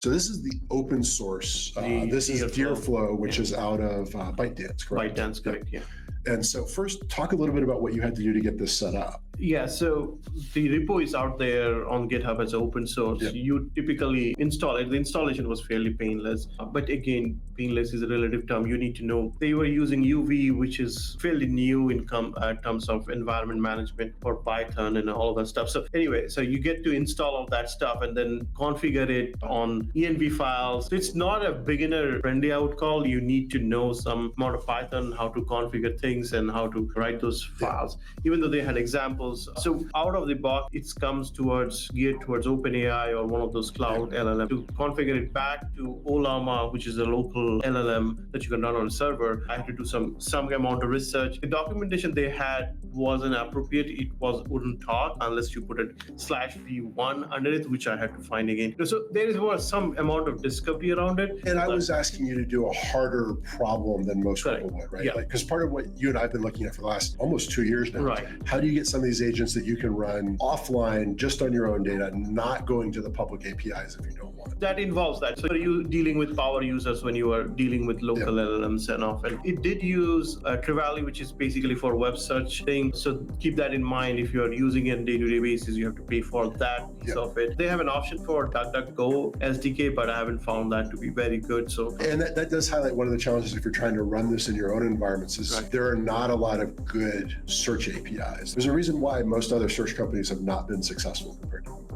So this is the open source. This is Deerflow, which is out of ByteDance, correct? ByteDance, correct, yeah. And so first, talk a little bit about what you had to do to get this set up. Yeah, so the repo is out there on GitHub as open source. Yeah. You typically install it. The installation was fairly painless. But again, painless is a relative term. You need to know they were using UV, which is fairly new in terms of environment management for Python and all of that stuff. So anyway, so you get to install all that stuff and then configure it on env files. So it's not a beginner friendly, I would call. You need to know some amount of Python, how to configure things and how to write those files, even though they had examples. So out of the box, it comes geared towards OpenAI or one of those cloud LLM to configure it back to Ollama, which is a local LLM that you can run on a server. I had to do some amount of research. The documentation they had wasn't appropriate. It wouldn't talk unless you put it /v1 underneath, which I had to find again. So there was some amount of discovery around it. And I was asking you to do a harder problem than most people would, right? Yeah. Because part of what you and I have been looking at for the last almost 2 years now, right. How do you get some of these agents that you can run offline just on your own data, not going to the public APIs if you don't want? That involves that. So are you dealing with power users when you are dealing with local LLMs and often? It did use Trivali, which is basically for web search thing. So keep that in mind. If you are using it on a day-to-day basis, you have to pay for that piece of it. They have an option for DuckDuckGo SDK, but I haven't found that to be very good. So, and that does highlight one of the challenges if you're trying to run this in your own environments is there are not a lot of good search APIs. There's a reason why most other search companies have not been successful compared to them.